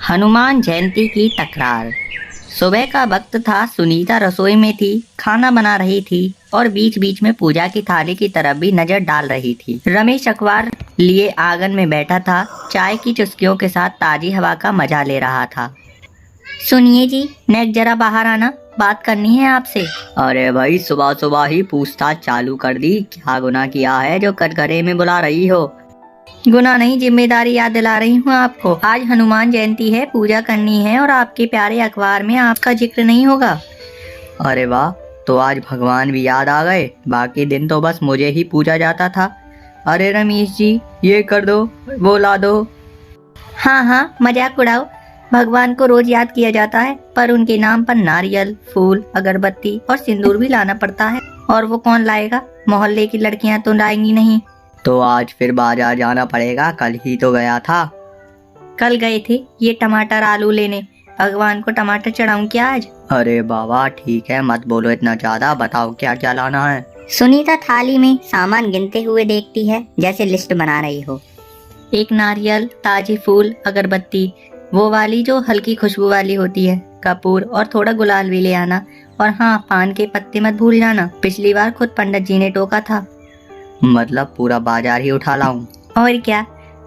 हनुमान जयंती की तकरार। सुबह का वक्त था। सुनीता रसोई में थी, खाना बना रही थी और बीच बीच में पूजा की थाली की तरफ भी नजर डाल रही थी। रमेश अखबार लिए आंगन में बैठा था, चाय की चुस्कियों के साथ ताजी हवा का मजा ले रहा था। सुनिए जी, नेक जरा बाहर आना, बात करनी है आपसे। अरे भाई, सुबह सुबह ही पूछताछ चालू कर दी। क्या गुनाह किया है जो कटघरे में बुला रही हो? गुनाह नहीं, जिम्मेदारी याद दिला रही हूँ आपको। आज हनुमान जयंती है, पूजा करनी है और आपके प्यारे अखबार में आपका जिक्र नहीं होगा। अरे वाह, तो आज भगवान भी याद आ गए। बाकी दिन तो बस मुझे ही पूजा जाता था। अरे रमेश जी, ये कर दो, वो ला दो। हाँ हाँ, मजाक उड़ाओ। भगवान को रोज याद किया जाता है, पर उनके नाम पर नारियल, फूल, अगरबत्ती और सिंदूर भी लाना पड़ता है। और वो कौन लाएगा? मोहल्ले की लड़कियां तो लाएंगी नहीं। तो आज फिर बाजार जाना पड़ेगा। कल ही तो गया था। कल गए थे ये टमाटर आलू लेने। भगवान को टमाटर चढ़ाऊं क्या आज? अरे बाबा ठीक है, मत बोलो इतना ज्यादा। बताओ क्या क्या लाना है। सुनीता थाली में सामान गिनते हुए देखती है, जैसे लिस्ट बना रही हो। एक नारियल, ताजे फूल, अगरबत्ती, वो वाली जो हल्की खुशबू वाली होती है, कपूर और थोड़ा गुलाल भी ले आना। और हाँ, पान के पत्ते मत भूल जाना। पिछली बार खुद पंडित जी ने टोका था। मतलब पूरा बाजार ही उठा लाऊं? और क्या,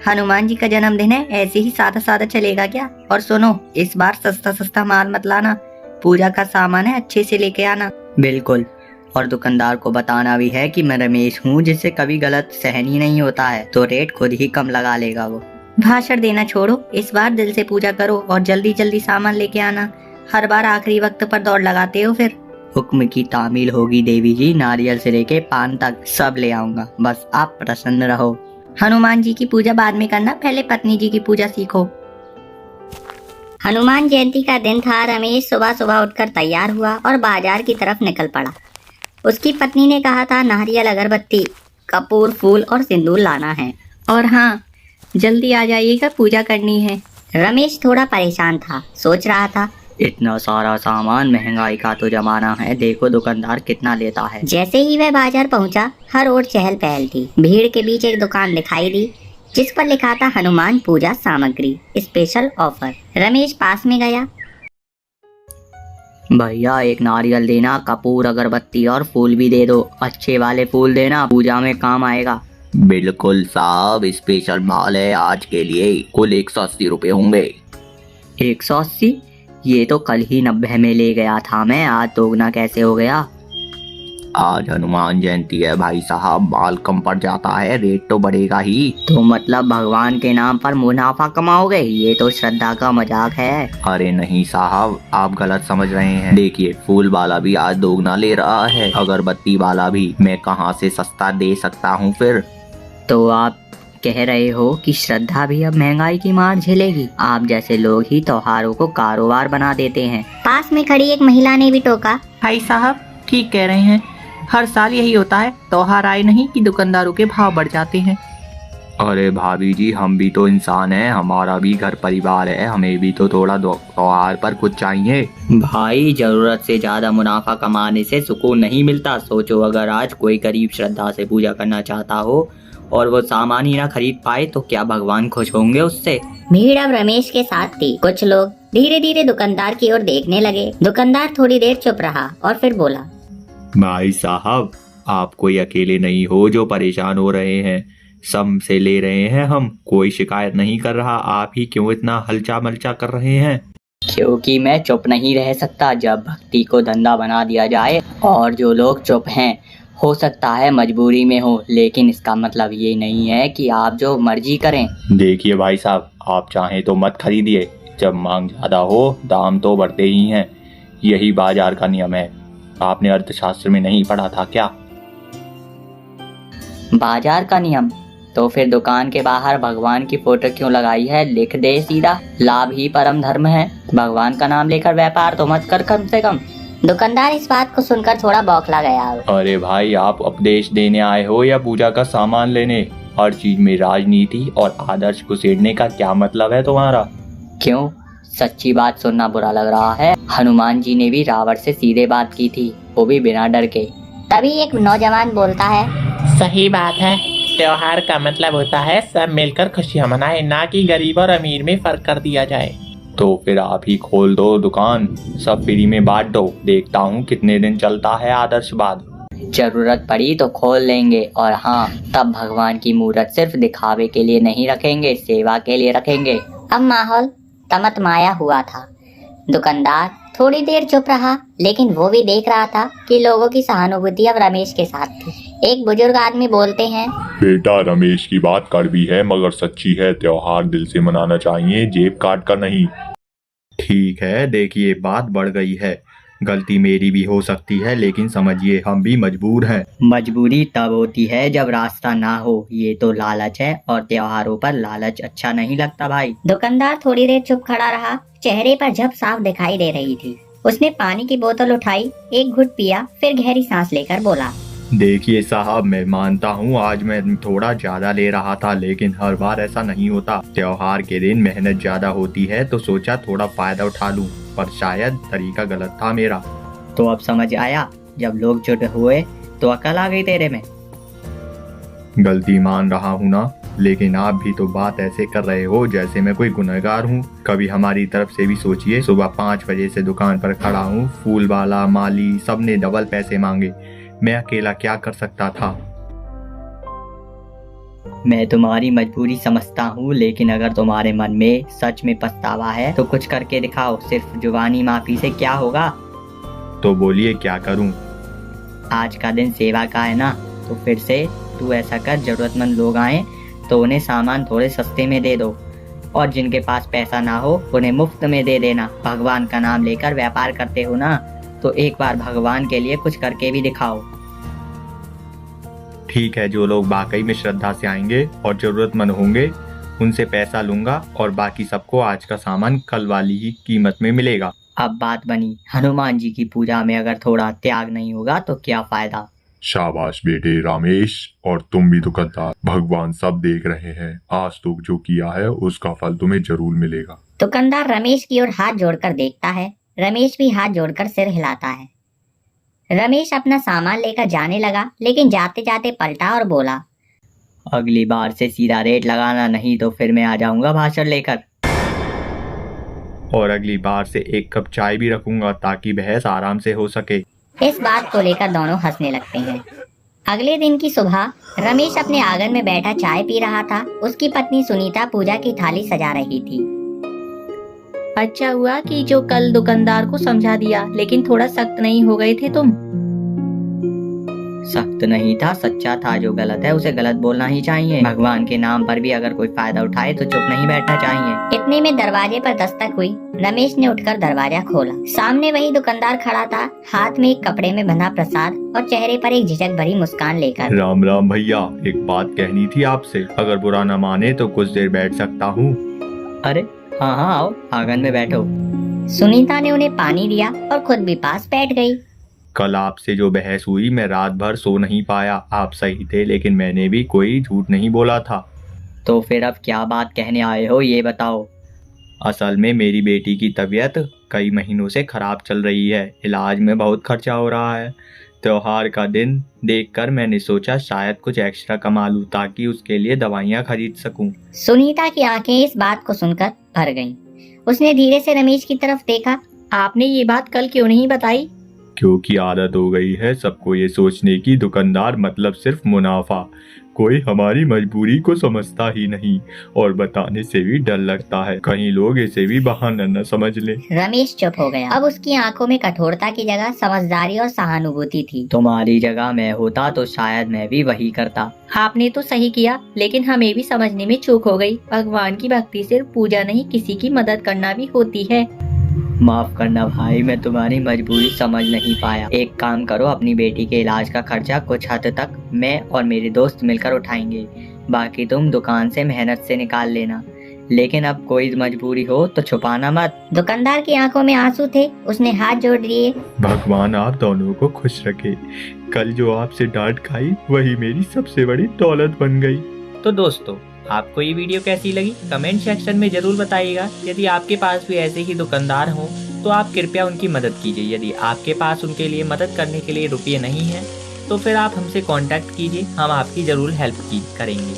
हनुमान जी का जन्मदिन है, ऐसे ही सादा सादा चलेगा क्या? और सुनो, इस बार सस्ता सस्ता माल मत लाना। पूजा का सामान है, अच्छे से लेके आना। बिल्कुल। और दुकानदार को बताना भी है कि मैं रमेश हूँ, जिससे कभी गलत सहन ही नहीं होता है, तो रेट खुद ही कम लगा लेगा वो। भाषण देना छोड़ो, इस बार दिल से पूजा करो और जल्दी जल्दी सामान लेके आना। हर बार आखिरी वक्त पर दौड़ लगाते हो फिर। हुक्म की तामील होगी देवी जी, नारियल से लेके पान तक सब ले आऊंगा, बस आप प्रसन्न रहो। हनुमान जी की पूजा बाद में करना, पहले पत्नी जी की पूजा सीखो। हनुमान जयंती का दिन था। रमेश सुबह सुबह उठकर तैयार हुआ और बाजार की तरफ निकल पड़ा। उसकी पत्नी ने कहा था नारियल, अगरबत्ती, कपूर, फूल और सिंदूर लाना है। और हाँ, जल्दी आ जाइएगा, पूजा करनी है। रमेश थोड़ा परेशान था, सोच रहा था इतना सारा सामान, महंगाई का तो जमाना है, देखो दुकानदार कितना लेता है। जैसे ही वह बाजार पहुंचा, हर ओर चहल पहल थी। भीड़ के बीच एक दुकान दिखाई दी, जिस पर लिखा था हनुमान पूजा सामग्री, स्पेशल ऑफर। रमेश पास में गया। भैया एक नारियल देना, कपूर, अगरबत्ती और फूल भी दे दो। अच्छे वाले फूल देना, पूजा में काम आएगा। बिल्कुल साहब, स्पेशल माल है आज के लिए। कुल 180 रुपए होंगे। 180? ये तो कल ही 90 में ले गया था मैं, आज दोगुना कैसे हो गया? आज हनुमान जयंती है भाई साहब, माल कम पड़ जाता है, रेट तो बढ़ेगा ही। तो मतलब भगवान के नाम पर मुनाफा कमाओगे? ये तो श्रद्धा का मजाक है। अरे नहीं साहब, आप गलत समझ रहे हैं। देखिए, फूल वाला भी आज दोगुना ले रहा है, अगरबत्ती वाला भी। मैं कहाँ से सस्ता दे सकता हूँ फिर? तो आप कह रहे हो कि श्रद्धा भी अब महंगाई की मार झेलेगी? आप जैसे लोग ही त्योहारों को कारोबार बना देते हैं। पास में खड़ी एक महिला ने भी टोका। भाई साहब ठीक कह रहे हैं, हर साल यही होता है, त्योहार आए नहीं कि दुकानदारों के भाव बढ़ जाते हैं। अरे भाभी जी, हम भी तो इंसान हैं, हमारा भी घर परिवार है, हमें भी तो थोड़ा त्योहार पर कुछ चाहिए। भाई, जरूरत से ज्यादा मुनाफा कमाने से सुकून नहीं मिलता। सोचो, अगर आज कोई गरीब श्रद्धा से पूजा करना चाहता हो और वो सामान ही ना खरीद पाए, तो क्या भगवान खुश होंगे उससे? भीड़ अब रमेश के साथ थी। कुछ लोग धीरे धीरे दुकानदार की ओर देखने लगे। दुकानदार थोड़ी देर चुप रहा और फिर बोला, भाई साहब, आप कोई अकेले नहीं हो जो परेशान हो रहे हैं, सब से ले रहे हैं हम, कोई शिकायत नहीं कर रहा। आप ही क्यों इतना हलचा मलचा कर रहे हैं? क्योंकि मैं चुप नहीं रह सकता जब भक्ति को धंधा बना दिया जाए। और जो लोग चुप हैं, हो सकता है मजबूरी में हो, लेकिन इसका मतलब ये नहीं है कि आप जो मर्जी करें। देखिए भाई साहब, आप चाहें तो मत खरीदिए, जब मांग ज्यादा हो दाम तो बढ़ते ही हैं, यही बाजार का नियम है। आपने अर्थशास्त्र में नहीं पढ़ा था क्या? बाजार का नियम? तो फिर दुकान के बाहर भगवान की फोटो क्यों लगाई है? लिख दे सीधा, लाभ ही परम धर्म है। भगवान का नाम लेकर व्यापार तो मत कर कम से कम। दुकानदार इस बात को सुनकर थोड़ा बौखला गया। अरे भाई, आप उपदेश देने आए हो या पूजा का सामान लेने? हर चीज में राजनीति और आदर्श घुसेड़ने का क्या मतलब है तुम्हारा? क्यों, सच्ची बात सुनना बुरा लग रहा है? हनुमान जी ने भी रावण से सीधे बात की थी, वो भी बिना डर के। तभी एक नौजवान बोलता है, सही बात है, त्योहार का मतलब होता है सब मिलकर खुशियाँ मनाएं, ना कि गरीब और अमीर में फर्क कर दिया जाए। तो फिर आप ही खोल दो दुकान, सब फ्री में बांट दो, देखता हूँ कितने दिन चलता है आदर्शवाद। जरूरत पड़ी तो खोल लेंगे, और हाँ, तब भगवान की मूर्त सिर्फ दिखावे के लिए नहीं रखेंगे, सेवा के लिए रखेंगे। अब माहौल तमतमाया हुआ था। दुकानदार थोड़ी देर चुप रहा, लेकिन वो भी देख रहा था कि लोगों की सहानुभूति अब रमेश के साथ थी। एक बुजुर्ग आदमी बोलते हैं, बेटा, रमेश की बात कड़वी है मगर सच्ची है। त्योहार दिल से मनाना चाहिए, जेब काट कर नहीं। ठीक है, देखिए बात बढ़ गई है, गलती मेरी भी हो सकती है, लेकिन समझिए हम भी मजबूर हैं। मजबूरी तब होती है जब रास्ता ना हो, ये तो लालच है, और त्योहारों पर लालच अच्छा नहीं लगता भाई। दुकानदार थोड़ी देर चुप खड़ा रहा, चेहरे पर झप साफ दिखाई दे रही थी। उसने पानी की बोतल उठाई, एक घुट पिया, फिर गहरी सांस लेकर बोला, देखिए साहब, मैं मानता हूँ आज मैं थोड़ा ज्यादा ले रहा था, लेकिन हर बार ऐसा नहीं होता। त्योहार के दिन मेहनत ज्यादा होती है तो सोचा थोड़ा फायदा उठा लूं, पर शायद तरीका गलत था मेरा। तो अब समझ आया, जब लोग जुट हुए तो अकल आ गई तेरे में। गलती मान रहा हूँ ना, लेकिन आप भी तो बात ऐसे कर रहे हो जैसे मैं कोई गुनहगार हूँ। कभी हमारी तरफ से भी सोचिए, सुबह 5 बजे से दुकान पर खड़ा हूँ, फूल वाला, माली, सबने डबल पैसे मांगे, मैं अकेला क्या कर सकता था। मैं तुम्हारी मजबूरी समझता हूँ, लेकिन अगर तुम्हारे मन में सच में पछतावा है तो कुछ करके दिखाओ। सिर्फ जुबानी माफी से क्या होगा? तो बोलिए क्या करूँ? आज का दिन सेवा का है ना, तो फिर से तू ऐसा कर, जरूरतमंद लोग आए तो उन्हें सामान थोड़े सस्ते में दे दो, और जिनके पास पैसा ना हो उन्हें मुफ्त में दे देना। भगवान का नाम लेकर व्यापार करते हो ना, तो एक बार भगवान के लिए कुछ करके भी दिखाओ। ठीक है, जो लोग वाकई में श्रद्धा से आएंगे और जरूरतमंद होंगे उनसे पैसा लूंगा, और बाकी सबको आज का सामान कल वाली ही कीमत में मिलेगा। अब बात बनी, हनुमान जी की पूजा में अगर थोड़ा त्याग नहीं होगा तो क्या फायदा। शाबाश बेटे रमेश, और तुम भी दुकानदार, भगवान सब देख रहे हैं। आज तो जो किया है उसका फल तुम्हें जरूर मिलेगा। दुकानदार रमेश की ओर हाथ जोड़कर देखता है। रमेश भी हाथ जोड़कर सिर हिलाता है। रमेश अपना सामान लेकर जाने लगा, लेकिन जाते जाते पलटा और बोला, अगली बार से सीधा रेट लगाना, नहीं तो फिर मैं आ जाऊंगा भाषण लेकर। और अगली बार से 1 कप चाय भी रखूंगा ताकि बहस आराम से हो सके। इस बात को लेकर दोनों हंसने लगते हैं। अगले दिन की सुबह रमेश अपने आंगन में बैठा चाय पी रहा था। उसकी पत्नी सुनीता पूजा की थाली सजा रही थी। अच्छा हुआ कि जो कल दुकानदार को समझा दिया, लेकिन थोड़ा सख्त नहीं हो गए थे तुम। सख्त नहीं था, सच्चा था। जो गलत है उसे गलत बोलना ही चाहिए। भगवान के नाम पर भी अगर कोई फायदा उठाए तो चुप नहीं बैठना चाहिए। इतने में दरवाजे पर दस्तक हुई। रमेश ने उठकर दरवाजा खोला। सामने वही दुकानदार खड़ा था, हाथ में एक कपड़े में बंधा प्रसाद और चेहरे पर एक झिझक भरी मुस्कान लेकर। राम राम भैया, एक बात कहनी थी आपसे, अगर बुरा न माने तो कुछ देर बैठ सकता हूँ? अरे हाँ हाँ, आओ, आंगन में बैठो। सुनीता ने उन्हें पानी दिया और खुद भी पास बैठ गई। कल आपसे जो बहस हुई, मैं रात भर सो नहीं पाया। आप सही थे, लेकिन मैंने भी कोई झूठ नहीं बोला था। तो फिर अब क्या बात कहने आए हो, ये बताओ। असल में मेरी बेटी की तबीयत कई महीनों से खराब चल रही है, इलाज में बहुत खर्चा हो रहा है। त्योहार का दिन देखकर मैंने सोचा शायद कुछ एक्स्ट्रा कमा लूं ताकि उसके लिए दवाइयाँ खरीद सकूं। सुनीता की आंखें इस बात को सुनकर भर गईं। उसने धीरे से रमेश की तरफ देखा। आपने ये बात कल क्यों नहीं बताई? क्योंकि आदत हो गई है सबको ये सोचने की दुकानदार मतलब सिर्फ मुनाफा। कोई हमारी मजबूरी को समझता ही नहीं, और बताने से भी डर लगता है कहीं लोग इसे भी बहाना न समझ ले। रमेश चुप हो गया। अब उसकी आंखों में कठोरता की जगह समझदारी और सहानुभूति थी। तुम्हारी जगह मैं होता तो शायद मैं भी वही करता। आपने तो सही किया, लेकिन हमें भी समझने में चूक हो गई। भगवान की भक्ति सिर्फ पूजा नहीं, किसी की मदद करना भी होती है। माफ करना भाई, मैं तुम्हारी मजबूरी समझ नहीं पाया। एक काम करो, अपनी बेटी के इलाज का खर्चा कुछ हद तक मैं और मेरे दोस्त मिलकर उठाएंगे, बाकी तुम दुकान से मेहनत से निकाल लेना। लेकिन अब कोई मजबूरी हो तो छुपाना मत। दुकानदार की आंखों में आंसू थे। उसने हाथ जोड़ दिए। भगवान आप दोनों को खुश रखे। कल जो आपसे डांट खाई वही मेरी सबसे बड़ी दौलत बन गई। तो दोस्तों, आपको ये वीडियो कैसी लगी कमेंट सेक्शन में जरूर बताइएगा। यदि आपके पास भी ऐसे ही दुकानदार हों तो आप कृपया उनकी मदद कीजिए। यदि आपके पास उनके लिए मदद करने के लिए रुपये नहीं हैं तो फिर आप हमसे कांटेक्ट कीजिए, हम आपकी ज़रूर हेल्प करेंगे।